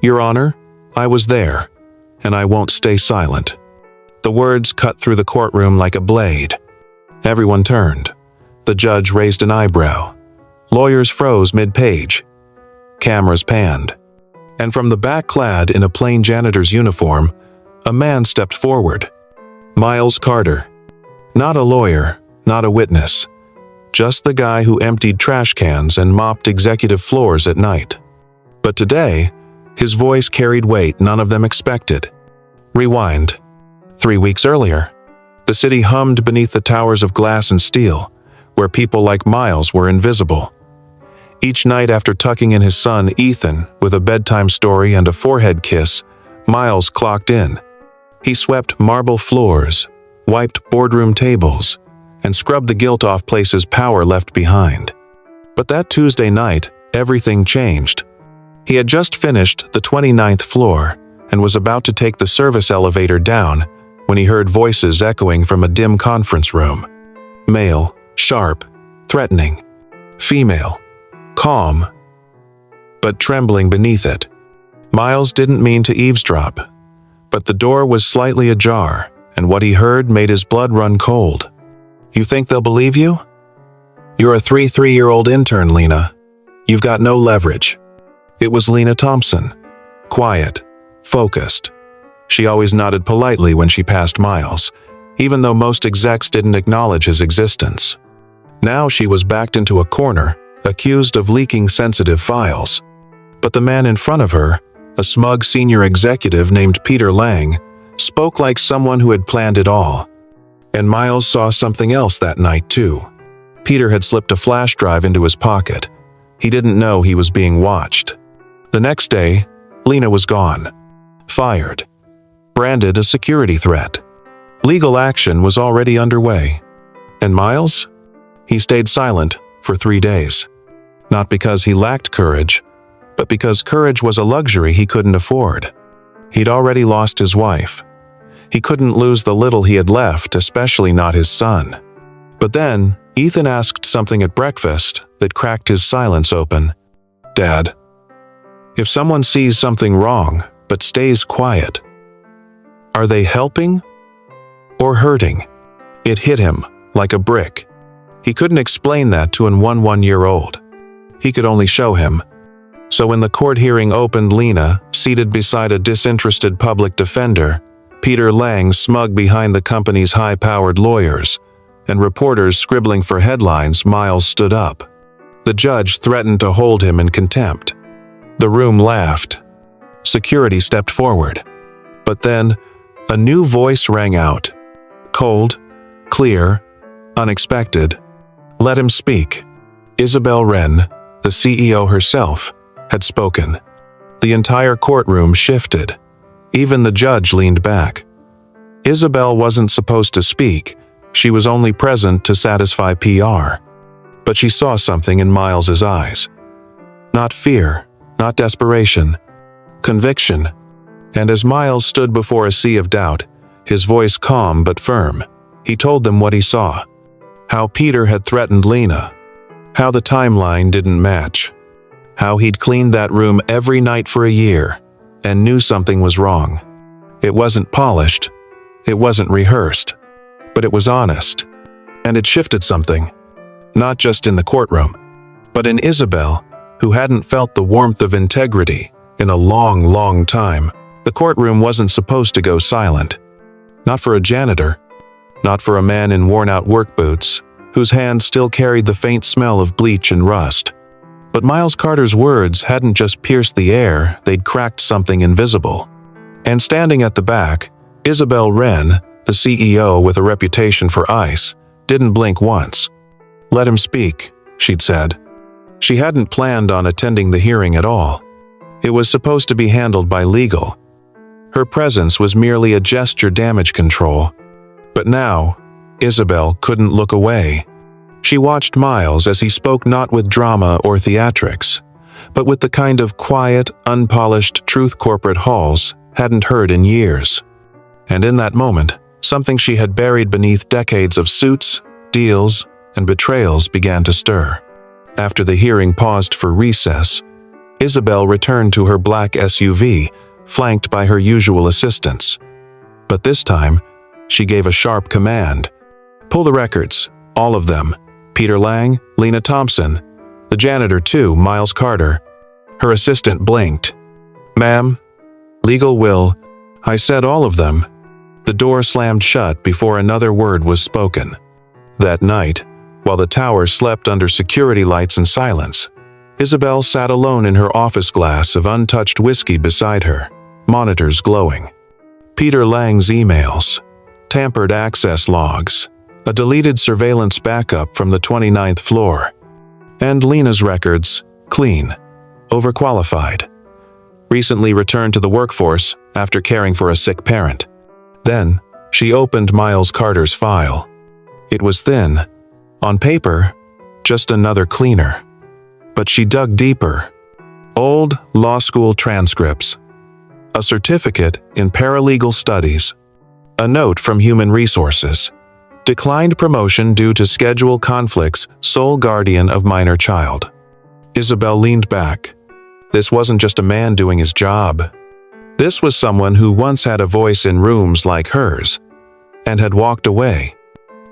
"Your Honor, I was there, and I won't stay silent." The words cut through the courtroom like a blade. Everyone turned. The judge raised an eyebrow. Lawyers froze mid-page. Cameras panned. And from the back, clad in a plain janitor's uniform, a man stepped forward. Miles Carter. Not a lawyer, not a witness. Just the guy who emptied trash cans and mopped executive floors at night. But today, his voice carried weight none of them expected. Rewind. 3 weeks earlier, the city hummed beneath the towers of glass and steel, where people like Miles were invisible. Each night after tucking in his son Ethan with a bedtime story and a forehead kiss, Miles clocked in. He swept marble floors, wiped boardroom tables, and scrubbed the guilt off places power left behind. But that Tuesday night, everything changed. He had just finished the 29th floor and was about to take the service elevator down when he heard voices echoing from a dim conference room. Male, sharp, threatening. Female, calm, but trembling beneath it. Miles didn't mean to eavesdrop, but the door was slightly ajar, and what he heard made his blood run cold. "You think they'll believe you? You're a 3-3-year-old intern, Lena. You've got no leverage." It was Lena Thompson. Quiet, focused. She always nodded politely when she passed Miles, even though most execs didn't acknowledge his existence. Now she was backed into a corner, accused of leaking sensitive files. But the man in front of her, a smug senior executive named Peter Lang, spoke like someone who had planned it all. And Miles saw something else that night too. Peter had slipped a flash drive into his pocket. He didn't know he was being watched. The next day, Lena was gone. Fired. Branded a security threat. Legal action was already underway. And Miles? He stayed silent for 3 days. Not because he lacked courage, but because courage was a luxury he couldn't afford. He'd already lost his wife. He couldn't lose the little he had left, especially not his son. But then, Ethan asked something at breakfast that cracked his silence open. "Dad, if someone sees something wrong but stays quiet, are they helping or hurting?" It hit him like a brick. He couldn't explain that to an 1-year-old. He could only show him. So when the court hearing opened, Lena, seated beside a disinterested public defender, Peter Lang smug behind the company's high-powered lawyers, and reporters scribbling for headlines, Miles stood up. The judge threatened to hold him in contempt. The room laughed. Security stepped forward. But then, a new voice rang out. Cold, clear, unexpected. Let him speak. Isabel Wren, the CEO herself, had spoken. The entire courtroom shifted. Even the judge leaned back. Isabel wasn't supposed to speak. She was only present to satisfy PR. But she saw something in Miles's eyes. Not fear, not desperation. Conviction. And as Miles stood before a sea of doubt, his voice calm but firm, he told them what he saw. How Peter had threatened Lena. How the timeline didn't match. How he'd cleaned that room every night for a year and knew something was wrong. It wasn't polished. It wasn't rehearsed. But it was honest. And it shifted something. Not just in the courtroom, but in Isabel, who hadn't felt the warmth of integrity in a long, long time. The courtroom wasn't supposed to go silent. Not for a janitor. Not for a man in worn-out work boots, whose hands still carried the faint smell of bleach and rust. But Miles Carter's words hadn't just pierced the air, they'd cracked something invisible. And standing at the back, Isabel Wren, the CEO with a reputation for ice, didn't blink once. "Let him speak," she'd said. She hadn't planned on attending the hearing at all. It was supposed to be handled by legal. Her presence was merely a gesture damage control. But now, Isabel couldn't look away. She watched Miles as he spoke not with drama or theatrics, but with the kind of quiet, unpolished truth corporate halls hadn't heard in years. And in that moment, something she had buried beneath decades of suits, deals, and betrayals began to stir. After the hearing paused for recess, Isabel returned to her black SUV, flanked by her usual assistants. But this time, she gave a sharp command. "Pull the records, all of them. Peter Lang, Lena Thompson, the janitor too, Miles Carter." Her assistant blinked. "Ma'am, legal will." "I said all of them." The door slammed shut before another word was spoken. That night, while the tower slept under security lights and silence, Isabel sat alone in her office, glass of untouched whiskey beside her, monitors glowing. Peter Lang's emails, tampered access logs, a deleted surveillance backup from the 29th floor, and Lena's records, clean, overqualified. Recently returned to the workforce after caring for a sick parent. Then, she opened Miles Carter's file. It was thin. On paper, just another cleaner. But she dug deeper. Old law school transcripts. A certificate in paralegal studies. A note from Human Resources. Declined promotion due to schedule conflicts, sole guardian of minor child. Isabel leaned back. This wasn't just a man doing his job. This was someone who once had a voice in rooms like hers, and had walked away.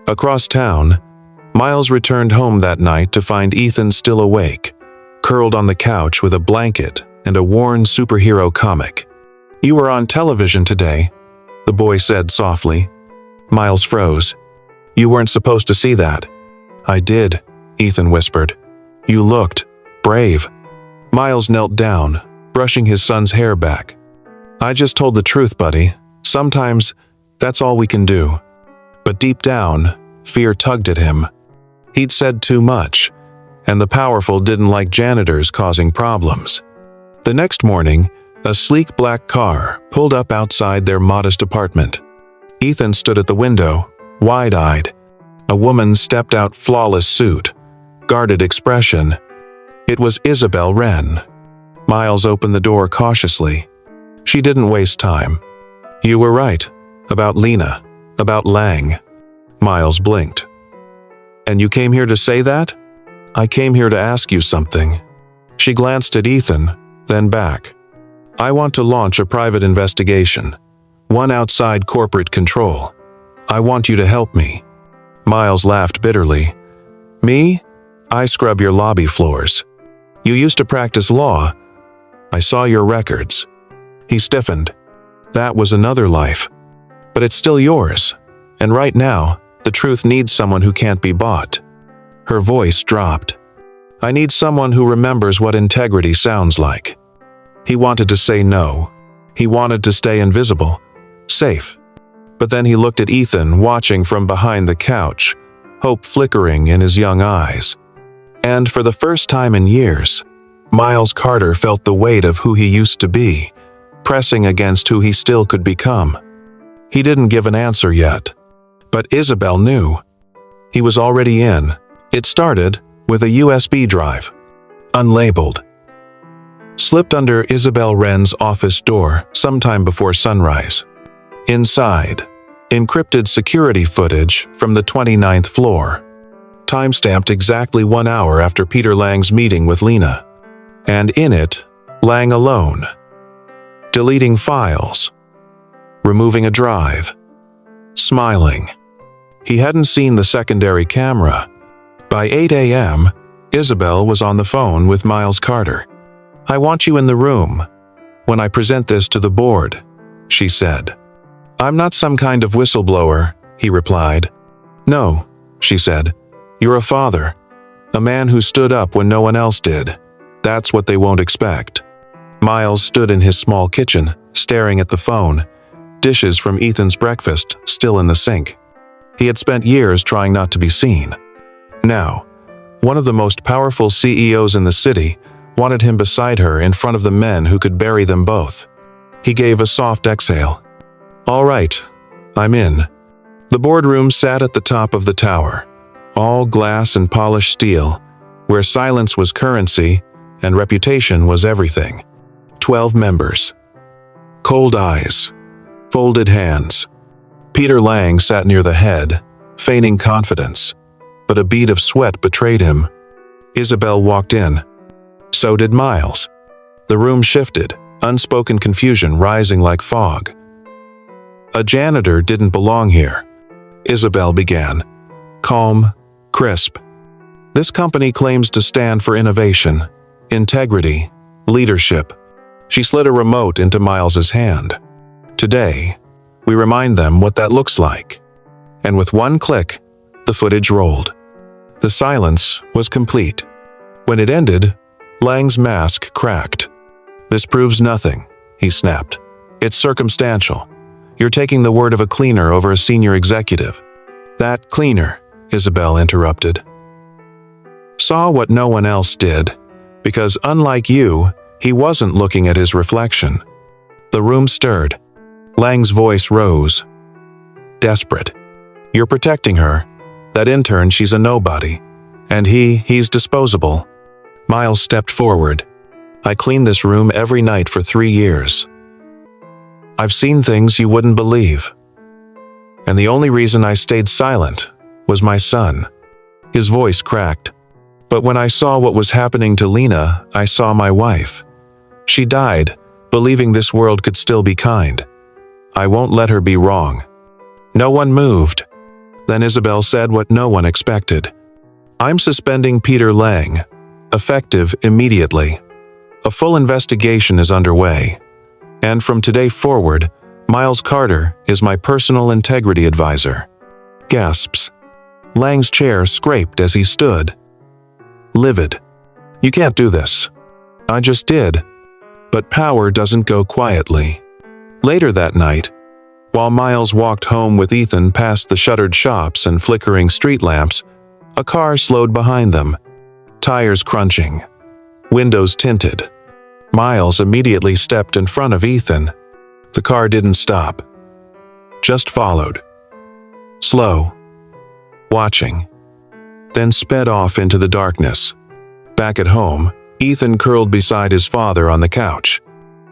Across town, Miles returned home that night to find Ethan still awake, curled on the couch with a blanket and a worn superhero comic. "You were on television today," the boy said softly. Miles froze. "You weren't supposed to see that." "I did," Ethan whispered. "You looked brave." Miles knelt down, brushing his son's hair back. "I just told the truth, buddy. Sometimes, that's all we can do." But deep down, fear tugged at him. He'd said too much, and the powerful didn't like janitors causing problems. The next morning, a sleek black car pulled up outside their modest apartment. Ethan stood at the window, wide-eyed. A woman stepped out, flawless suit, guarded expression. It was Isabel Wren. Miles opened the door cautiously. She didn't waste time. "You were right. About Lena. About Lang." Miles blinked. "And you came here to say that?" "I came here to ask you something." She glanced at Ethan, then back. "I want to launch a private investigation. One outside corporate control. I want you to help me." Miles laughed bitterly. "Me? I scrub your lobby floors. You used to practice law. I saw your records." He stiffened. "That was another life. But it's still yours. And right now, the truth needs someone who can't be bought." Her voice dropped. "I need someone who remembers what integrity sounds like." He wanted to say no. He wanted to stay invisible, safe. But then he looked at Ethan watching from behind the couch, hope flickering in his young eyes. And for the first time in years, Miles Carter felt the weight of who he used to be, pressing against who he still could become. He didn't give an answer yet. But Isabel knew. He was already in. It started with a USB drive, unlabeled. Slipped under Isabel Wren's office door sometime before sunrise. Inside, encrypted security footage from the 29th floor. Timestamped exactly 1 hour after Peter Lang's meeting with Lena. And in it, Lang alone. Deleting files. Removing a drive. Smiling. He hadn't seen the secondary camera. By 8 a.m., Isabel was on the phone with Miles Carter. "I want you in the room when I present this to the board," she said. "I'm not some kind of whistleblower," he replied. "No," she said. "You're a father. A man who stood up when no one else did. That's what they won't expect." Miles stood in his small kitchen, staring at the phone, dishes from Ethan's breakfast still in the sink. He had spent years trying not to be seen. Now, one of the most powerful CEOs in the city wanted him beside her in front of the men who could bury them both. He gave a soft exhale. "All right, I'm in." The boardroom sat at the top of the tower, all glass and polished steel, where silence was currency and reputation was everything. 12 members. Cold eyes. Folded hands. Peter Lang sat near the head, feigning confidence, but a bead of sweat betrayed him. Isabel walked in. So did Miles. The room shifted, unspoken confusion rising like fog. "A janitor didn't belong here," Isabel began, calm, crisp. "This company claims to stand for innovation, integrity, leadership." She slid a remote into Miles's hand. "Today, we remind them what that looks like." And with one click, the footage rolled. The silence was complete. When it ended, Lang's mask cracked. "This proves nothing," he snapped. "It's circumstantial. You're taking the word of a cleaner over a senior executive." "That cleaner," Isabel interrupted, "saw what no one else did, because unlike you, he wasn't looking at his reflection." The room stirred. Lang's voice rose. "Desperate. You're protecting her. That intern, she's a nobody. And he's disposable." Miles stepped forward. "I cleaned this room every night for 3 years. I've seen things you wouldn't believe. And the only reason I stayed silent was my son." His voice cracked. "But when I saw what was happening to Lena, I saw my wife. She died, believing this world could still be kind. I won't let her be wrong." No one moved. Then Isabel said what no one expected. "I'm suspending Peter Lang, effective immediately. A full investigation is underway. And from today forward, Miles Carter is my personal integrity advisor." Gasps. Lang's chair scraped as he stood, livid. "You can't do this." "I just did." But power doesn't go quietly. Later that night, while Miles walked home with Ethan past the shuttered shops and flickering street lamps, a car slowed behind them, tires crunching, windows tinted. Miles immediately stepped in front of Ethan. The car didn't stop, just followed. Slow, watching, then sped off into the darkness. Back at home, Ethan curled beside his father on the couch.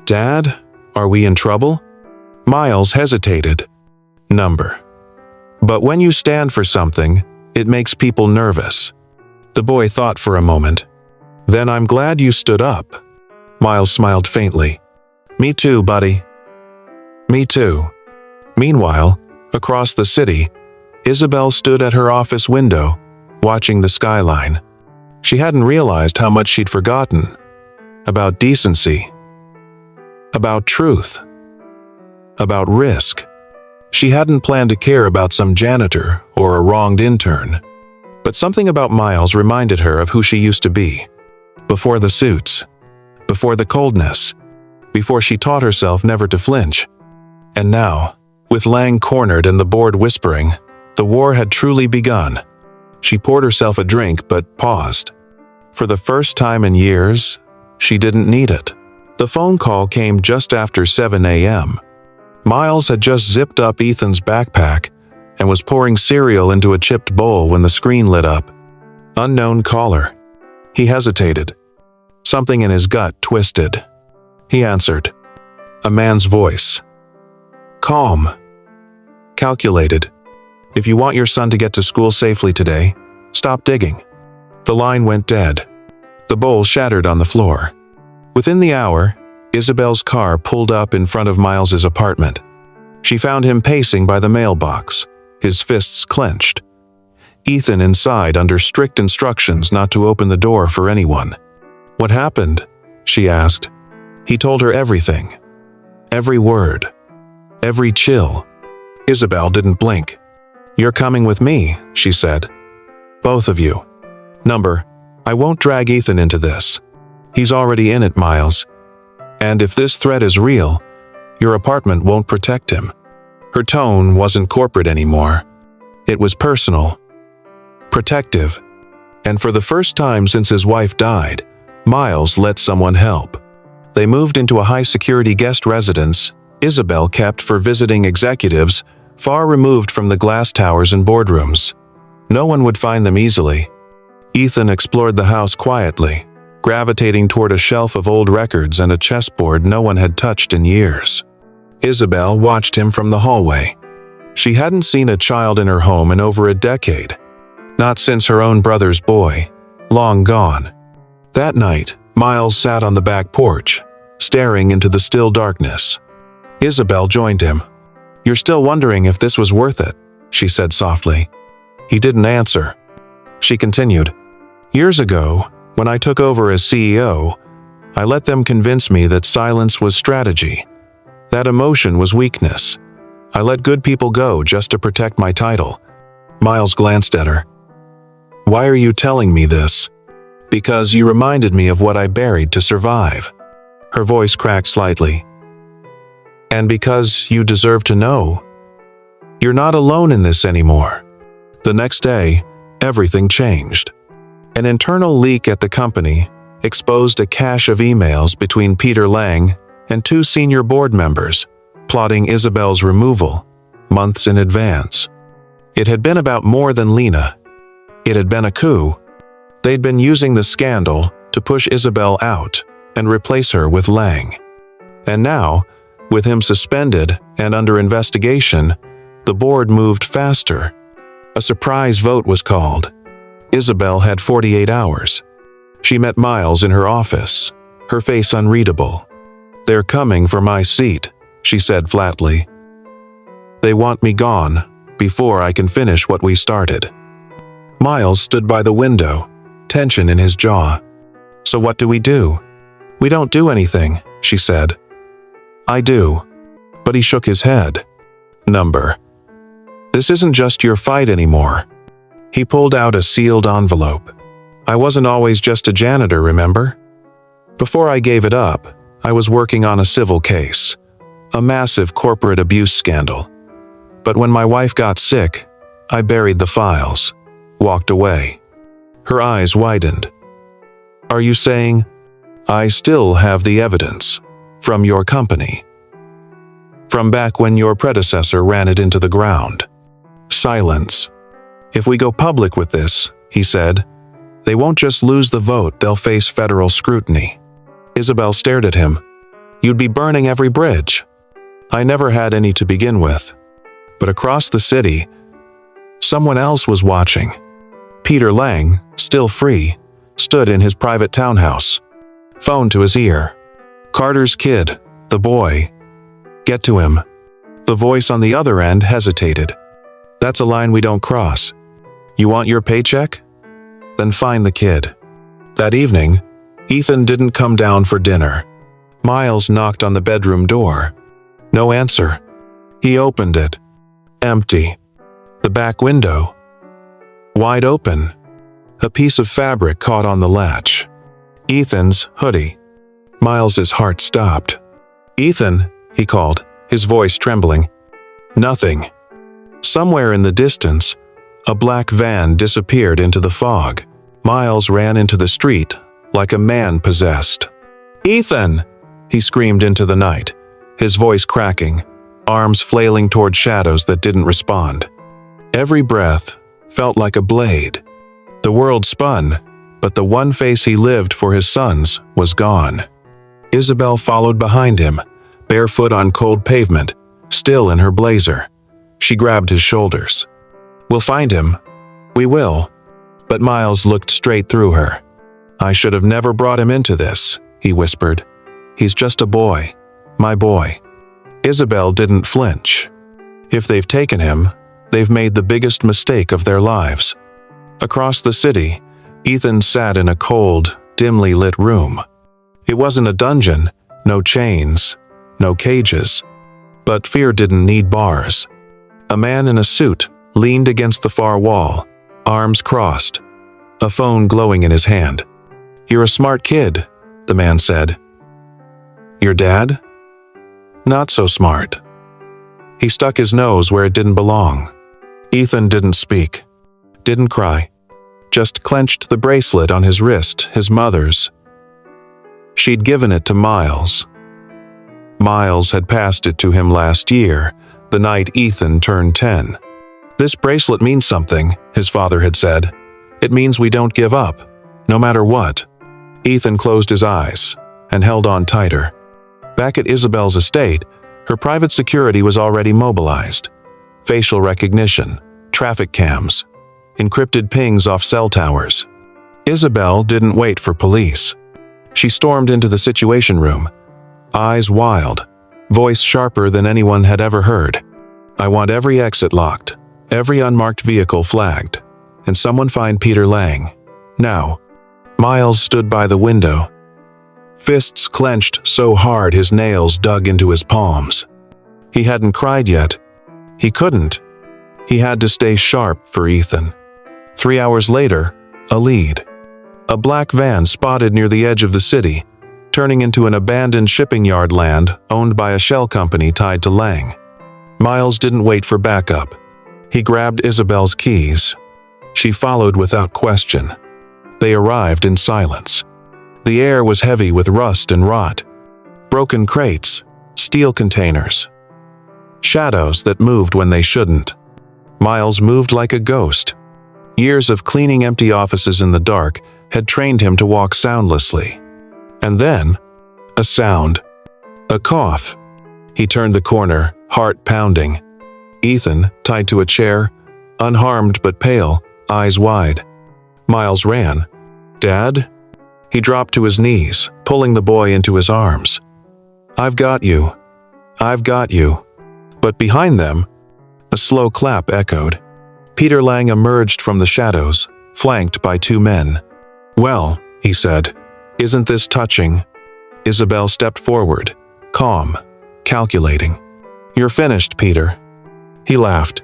"Dad, are we in trouble?" Miles hesitated. "Number. But when you stand for something, it makes people nervous." The boy thought for a moment. "Then I'm glad you stood up." Miles smiled faintly. "Me too, buddy." "Me too." Meanwhile, across the city, Isabel stood at her office window, watching the skyline. She hadn't realized how much she'd forgotten. About decency. About truth. About risk. She hadn't planned to care about some janitor or a wronged intern. But something about Miles reminded her of who she used to be. Before the suits. Before the coldness. Before she taught herself never to flinch. And now, with Lang cornered and the board whispering, the war had truly begun. She poured herself a drink but paused. For the first time in years, she didn't need it. The phone call came just after 7 a.m. Miles had just zipped up Ethan's backpack and was pouring cereal into a chipped bowl when the screen lit up. Unknown caller. He hesitated. Something in his gut twisted. He answered. A man's voice. Calm. Calculated. "If you want your son to get to school safely today, stop digging." The line went dead. The bowl shattered on the floor. Within the hour, Isabel's car pulled up in front of Miles's apartment. She found him pacing by the mailbox, his fists clenched. Ethan inside under strict instructions not to open the door for anyone. "What happened?" she asked. He told her everything. Every word. Every chill. Isabel didn't blink. "You're coming with me," she said. "Both of you." Number, "I won't drag Ethan into this. He's already in it, Miles. And if this threat is real, your apartment won't protect him." Her tone wasn't corporate anymore. It was personal. Protective. And for the first time since his wife died, Miles let someone help. They moved into a high-security guest residence Isabel kept for visiting executives far removed from the glass towers and boardrooms. No one would find them easily. Ethan explored the house quietly, gravitating toward a shelf of old records and a chessboard no one had touched in years. Isabel watched him from the hallway. She hadn't seen a child in her home in over a decade. Not since her own brother's boy, long gone. That night, Miles sat on the back porch, staring into the still darkness. Isabel joined him. "You're still wondering if this was worth it," she said softly. He didn't answer. She continued, "Years ago, when I took over as CEO, I let them convince me that silence was strategy, that emotion was weakness. I let good people go just to protect my title." Miles glanced at her. "Why are you telling me this?" "Because you reminded me of what I buried to survive." Her voice cracked slightly. "And because you deserve to know. You're not alone in this anymore." The next day, everything changed. An internal leak at the company exposed a cache of emails between Peter Lang and 2 senior board members, plotting Isabel's removal months in advance. It had been about more than Lena. It had been a coup. They'd been using the scandal to push Isabel out and replace her with Lang. And now, with him suspended and under investigation, the board moved faster. A surprise vote was called. Isabel had 48 hours. She met Miles in her office, her face unreadable. "They're coming for my seat," she said flatly. "They want me gone before I can finish what we started." Miles stood by the window, tension in his jaw. "So what do we do?" "We don't do anything," she said. "I do." But he shook his head. "Number. This isn't just your fight anymore." He pulled out a sealed envelope. "I wasn't always just a janitor, remember? Before I gave it up, I was working on a civil case, a massive corporate abuse scandal. But when my wife got sick, I buried the files, walked away." Her eyes widened. "Are you saying, I still have the evidence from your company? From back when your predecessor ran it into the ground?" Silence. "If we go public with this," he said, "they won't just lose the vote, they'll face federal scrutiny." Isabel stared at him. "You'd be burning every bridge." "I never had any to begin with." But across the city, someone else was watching. Peter Lang, still free, stood in his private townhouse, phone to his ear. "Carter's kid, the boy. Get to him." The voice on the other end hesitated. "That's a line we don't cross. You want your paycheck? Then find the kid." That evening, Ethan didn't come down for dinner. Miles knocked on the bedroom door. No answer. He opened it. Empty. The back window, wide open. A piece of fabric caught on the latch. Ethan's hoodie. Miles's heart stopped. "Ethan," he called, his voice trembling. Nothing. Somewhere in the distance, a black van disappeared into the fog. Miles ran into the street like a man possessed. "Ethan!" he screamed into the night, his voice cracking, arms flailing toward shadows that didn't respond. Every breath felt like a blade. The world spun, but the one face he lived for his sons was gone. Isabel followed behind him, barefoot on cold pavement, still in her blazer. She grabbed his shoulders. "We'll find him. We will." But Miles looked straight through her. "I should have never brought him into this," he whispered. "He's just a boy. My boy." Isabel didn't flinch. If they've taken him, they've made the biggest mistake of their lives. Across the city, Ethan sat in a cold, dimly lit room. It wasn't a dungeon, no chains, no cages. But fear didn't need bars. A man in a suit leaned against the far wall, arms crossed, a phone glowing in his hand. "You're a smart kid," the man said. "Your dad?" "Not so smart." He stuck his nose where it didn't belong. Ethan didn't speak, didn't cry, just clenched the bracelet on his wrist, his mother's. She'd given it to Miles. Miles had passed it to him last year, the night Ethan turned 10. "This bracelet means something," his father had said. "It means we don't give up, no matter what." Ethan closed his eyes and held on tighter. Back at Isabel's estate, her private security was already mobilized. Facial recognition, traffic cams, encrypted pings off cell towers. Isabel didn't wait for police. She stormed into the situation room, eyes wild, voice sharper than anyone had ever heard. "I want every exit locked, every unmarked vehicle flagged, and someone find Peter Lang. Now." Miles stood by the window, fists clenched so hard his nails dug into his palms. He hadn't cried yet. He couldn't. He had to stay sharp for Ethan. 3 hours later, a lead. A black van spotted near the edge of the city, turning into an abandoned shipping yard land owned by a shell company tied to Lang. Miles didn't wait for backup. He grabbed Isabel's keys. She followed without question. They arrived in silence. The air was heavy with rust and rot. Broken crates, steel containers. Shadows that moved when they shouldn't. Miles moved like a ghost. Years of cleaning empty offices in the dark had trained him to walk soundlessly. And then, a sound. A cough. He turned the corner, heart pounding. Ethan, tied to a chair, unharmed but pale, eyes wide. Miles ran. "Dad?" He dropped to his knees, pulling the boy into his arms. "I've got you. I've got you." But behind them, a slow clap echoed. Peter Lang emerged from the shadows, flanked by 2 men. "Well," he said, "isn't this touching?" Isabel stepped forward, calm, calculating. "You're finished, Peter." He laughed.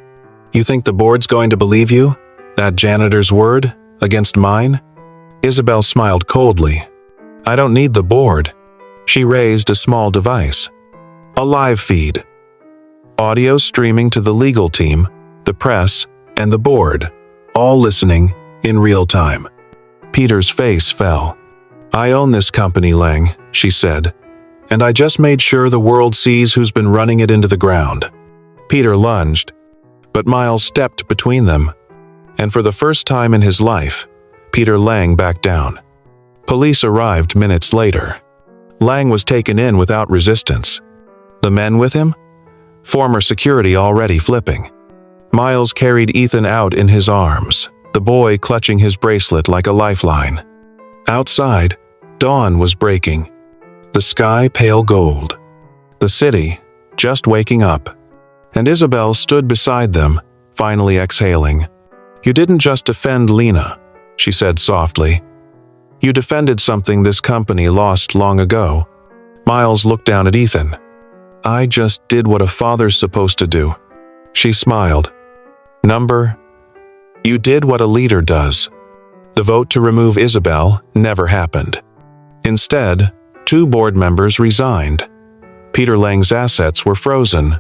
"You think the board's going to believe you? That janitor's word, against mine?" Isabel smiled coldly. "I don't need the board." She raised a small device. A live feed. Audio streaming to the legal team, the press, and the board, all listening in real time. Peter's face fell. "I own this company, Lang," she said, "and I just made sure the world sees who's been running it into the ground." Peter lunged, but Miles stepped between them, and for the first time in his life, Peter Lang backed down. Police arrived minutes later. Lang was taken in without resistance. The men with him? Former security already flipping. Miles carried Ethan out in his arms, the boy clutching his bracelet like a lifeline. Outside, dawn was breaking. The sky pale gold. The city, just waking up. And Isabel stood beside them, finally exhaling. "You didn't just defend Lena," she said softly. "You defended something this company lost long ago." Miles looked down at Ethan. "I just did what a father's supposed to do." She smiled. "Number, you did what a leader does." The vote to remove Isabel never happened. Instead, 2 board members resigned. Peter Lang's assets were frozen.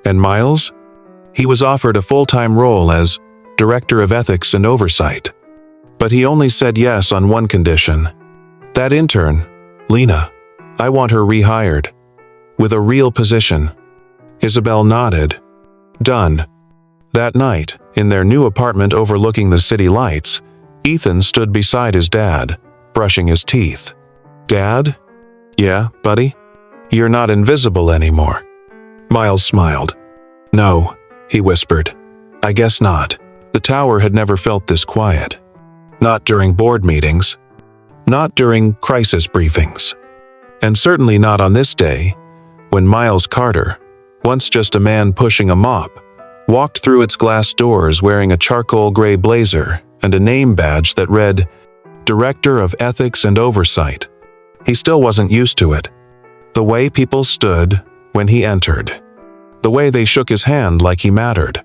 And Miles? He was offered a full-time role as Director of Ethics and Oversight. But he only said yes on one condition. That intern, Lena, I want her rehired. With a real position. Isabel nodded. Done. That night, in their new apartment overlooking the city lights, Ethan stood beside his dad, brushing his teeth. "Dad? Yeah, buddy? You're not invisible anymore." Miles smiled. "No," he whispered. "I guess not." The tower had never felt this quiet. Not during board meetings. Not during crisis briefings. And certainly not on this day, when Miles Carter, once just a man pushing a mop, walked through its glass doors wearing a charcoal gray blazer and a name badge that read, Director of Ethics and Oversight. He still wasn't used to it. The way people stood when he entered. The way they shook his hand like he mattered.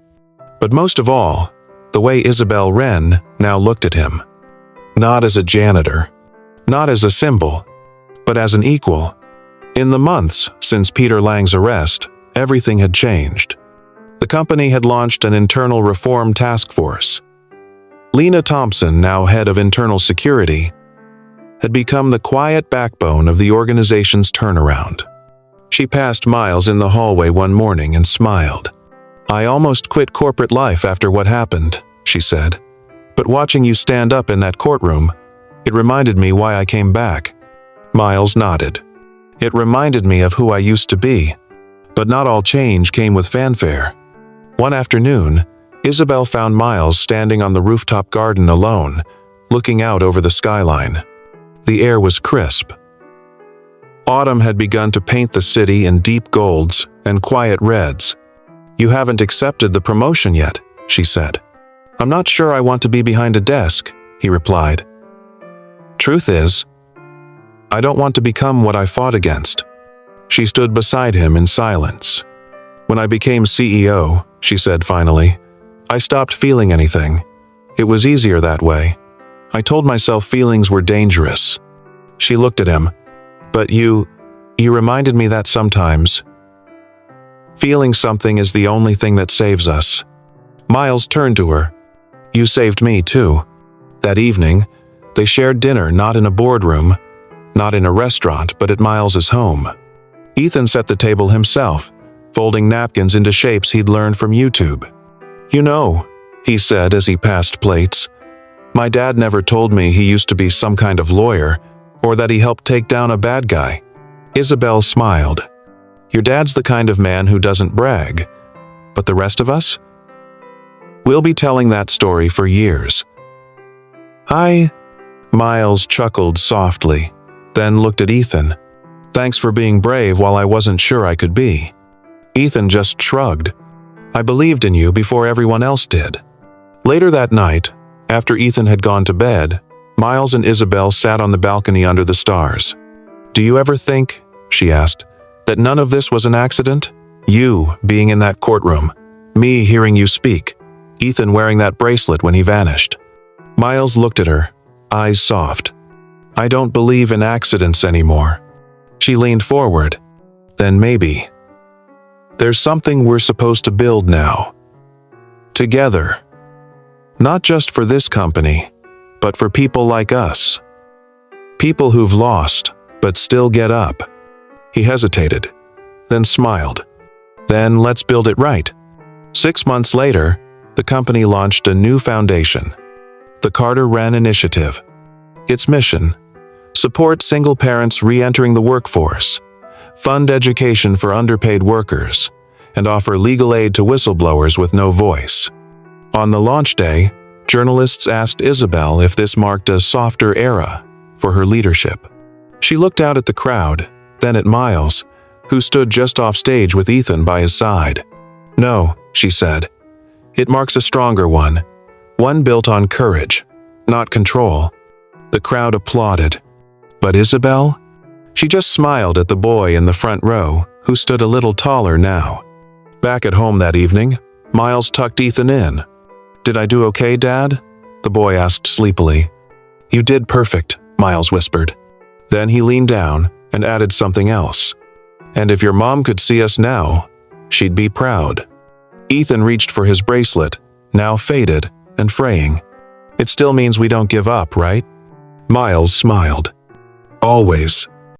But most of all, the way Isabel Wren now looked at him. Not as a janitor. Not as a symbol. But as an equal. In the months since Peter Lang's arrest, everything had changed. The company had launched an internal reform task force. Lena Thompson, now head of internal security, had become the quiet backbone of the organization's turnaround. She passed Miles in the hallway one morning and smiled. "I almost quit corporate life after what happened," she said. "But watching you stand up in that courtroom, it reminded me why I came back." Miles nodded. "It reminded me of who I used to be. But not all change came with fanfare." One afternoon, Isabel found Miles standing on the rooftop garden alone, looking out over the skyline. The air was crisp. Autumn had begun to paint the city in deep golds and quiet reds. "You haven't accepted the promotion yet," she said. "I'm not sure I want to be behind a desk," he replied. "Truth is, I don't want to become what I fought against." She stood beside him in silence. "When I became CEO," she said finally, "I stopped feeling anything. It was easier that way. I told myself feelings were dangerous." She looked at him. "But you reminded me that sometimes. Feeling something is the only thing that saves us." Miles turned to her. "You saved me too." That evening, they shared dinner not in a boardroom, not in a restaurant, but at Miles's home. Ethan set the table himself, folding napkins into shapes he'd learned from YouTube. "You know," he said as he passed plates, "my dad never told me he used to be some kind of lawyer, or that he helped take down a bad guy." Isabel smiled. "Your dad's the kind of man who doesn't brag. But the rest of us? We'll be telling that story for years." "Hi." Miles chuckled softly, then looked at Ethan. "Thanks for being brave while I wasn't sure I could be." Ethan just shrugged. "I believed in you before everyone else did." Later that night, after Ethan had gone to bed, Miles and Isabel sat on the balcony under the stars. "Do you ever think," she asked, "that none of this was an accident? You being in that courtroom, me hearing you speak, Ethan wearing that bracelet when he vanished." Miles looked at her, eyes soft. "I don't believe in accidents anymore." She leaned forward. "Then maybe there's something we're supposed to build now. Together. Not just for this company, but for people like us. People who've lost, but still get up." He hesitated, then smiled. "Then let's build it right." 6 months later, the company launched a new foundation, the Carter Wren Initiative. Its mission: support single parents re-entering the workforce, fund education for underpaid workers, and offer legal aid to whistleblowers with no voice. On the launch day, journalists asked Isabel if this marked a softer era for her leadership. She looked out at the crowd, then at Miles, who stood just off stage with Ethan by his side. "No," she said. "It marks a stronger one built on courage, not control." The crowd applauded. But Isabel? She just smiled at the boy in the front row, who stood a little taller now. Back at home that evening, Miles tucked Ethan in. "Did I do okay, Dad?" the boy asked sleepily. "You did perfect," Miles whispered. Then he leaned down and added something else. "And if your mom could see us now, she'd be proud." Ethan reached for his bracelet, now faded and fraying. "It still means we don't give up, right?" Miles smiled. "Always."